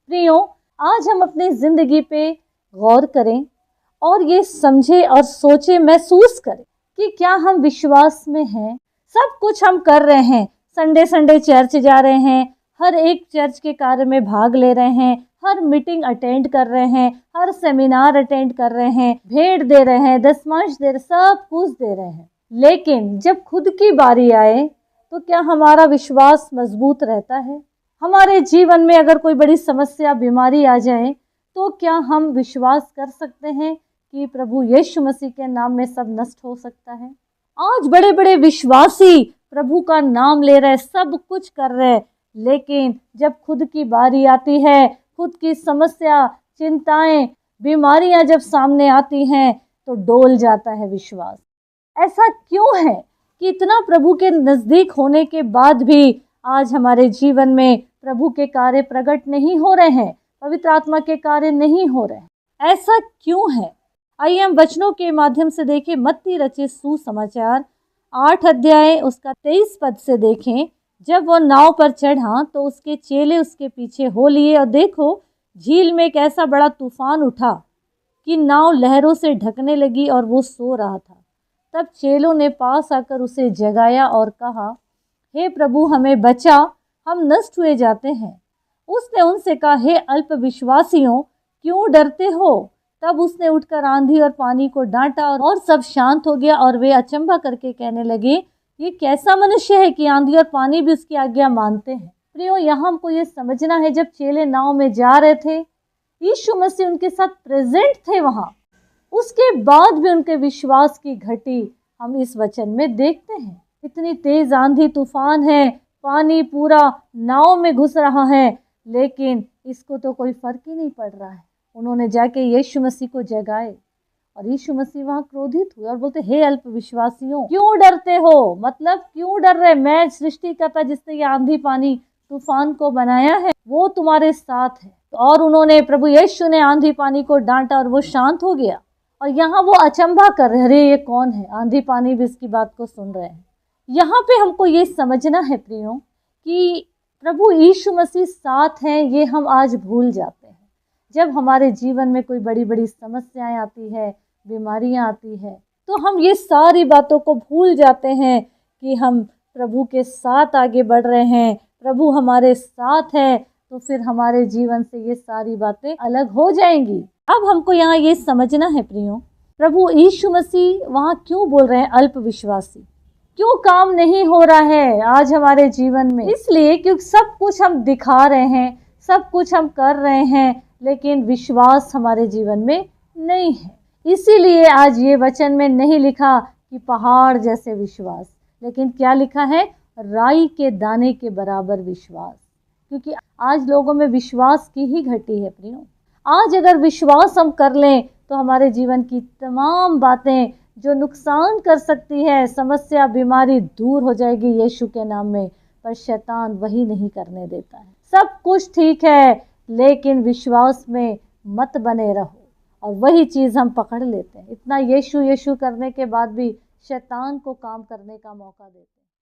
प्रियो, आज हम अपनी जिंदगी पे गौर करें और ये समझे और सोचे, महसूस करें कि क्या हम विश्वास में हैं। सब कुछ हम कर रहे हैं, संडे संडे चर्च जा रहे हैं, हर एक चर्च के कार्य में भाग ले रहे हैं, हर मीटिंग अटेंड कर रहे हैं, हर सेमिनार अटेंड कर रहे हैं, भेंट दे रहे हैं, दशमांश दे रहे, सब कुछ दे रहे हैं। लेकिन जब खुद की बारी आए तो क्या हमारा विश्वास मजबूत रहता है? हमारे जीवन में अगर कोई बड़ी समस्या, बीमारी आ जाए तो क्या हम विश्वास कर सकते हैं कि प्रभु यीशु मसीह के नाम में सब नष्ट हो सकता है? आज बड़े बड़े विश्वासी प्रभु का नाम ले रहे, सब कुछ कर रहे, लेकिन जब खुद की बारी आती है, खुद की समस्या, चिंताएं, बीमारियां जब सामने आती हैं तो डोल जाता है विश्वास। ऐसा क्यों है कि इतना प्रभु के नज़दीक होने के बाद भी आज हमारे जीवन में प्रभु के कार्य प्रकट नहीं हो रहे हैं, पवित्र आत्मा के कार्य नहीं हो रहे हैं? ऐसा क्यों है? आइए हम वचनों के माध्यम से देखें। मत्ती रचित सुसमाचार 8 अध्याय उसका 23 पद से देखें। जब वो नाव पर चढ़ा तो उसके चेले उसके पीछे हो लिए, और देखो झील में एक ऐसा बड़ा तूफान उठा कि नाव लहरों से ढकने लगी और वो सो रहा था। तब चेलों ने पास आकर उसे जगाया और कहा, हे प्रभु हमें बचा, हम नष्ट हुए जाते हैं। उसने उनसे कहा, हे अल्प विश्वासियों, क्यों डरते हो? तब उसने उठकर आंधी और पानी को डांटा और सब शांत हो गया, और वे अचंभा करके कहने लगे, ये कैसा मनुष्य है कि आंधी और पानी भी उसकी आज्ञा मानते हैं। प्रियो, यहाँ हमको ये समझना है, जब चेले नाव में जा रहे थे, यीशु मसीह उनके साथ प्रेजेंट थे वहाँ, उसके बाद भी उनके विश्वास की घटी हम इस वचन में देखते हैं। इतनी तेज आंधी तूफान है, पानी पूरा नाव में घुस रहा है, लेकिन इसको तो कोई फर्क ही नहीं पड़ रहा है। उन्होंने जाके यीशु मसीह को जगाए, और यीशु मसीह वहाँ क्रोधित हुए और बोलते, हे अल्प विश्वासियों, क्यों डरते हो? मतलब क्यों डर रहे? मैं सृष्टिकर्ता जिसने ये आंधी पानी तूफान को बनाया है, वो तुम्हारे साथ है। और उन्होंने, प्रभु यीशु ने आंधी पानी को डांटा और वो शांत हो गया। और यहाँ वो अचंभा कर रहे, अरे ये कौन है? आंधी पानी भी इसकी बात को सुन रहे हैं। यहाँ पे हमको ये समझना है प्रियो कि प्रभु यीशु मसीह साथ हैं, ये हम आज भूल जाते हैं। जब हमारे जीवन में कोई बड़ी बड़ी समस्याएं आती है, बीमारियां आती है, तो हम ये सारी बातों को भूल जाते हैं कि हम प्रभु के साथ आगे बढ़ रहे हैं, प्रभु हमारे साथ है, तो फिर हमारे जीवन से ये सारी बातें अलग हो जाएंगी। अब हमको यहाँ ये समझना है प्रियो, प्रभु यीशु मसीह वहाँ क्यों बोल रहे हैं अल्प विश्वासी? क्यों काम नहीं हो रहा है आज हमारे जीवन में? इसलिए क्योंकि सब कुछ हम दिखा रहे हैं, सब कुछ हम कर रहे हैं, लेकिन विश्वास हमारे जीवन में नहीं है। इसीलिए आज ये वचन में नहीं लिखा कि पहाड़ जैसे विश्वास, लेकिन क्या लिखा है? राई के दाने के बराबर विश्वास। क्योंकि आज लोगों में विश्वास की ही घटी है प्रियो। आज अगर विश्वास हम कर लें तो हमारे जीवन की तमाम बातें जो नुकसान कर सकती है, समस्या, बीमारी दूर हो जाएगी यीशु के नाम में। पर शैतान वही नहीं करने देता है। सब कुछ ठीक है, लेकिन विश्वास में मत बने रहो, और वही चीज़ हम पकड़ लेते हैं। इतना यीशु यीशु करने के बाद भी शैतान को काम करने का मौका देते हैं।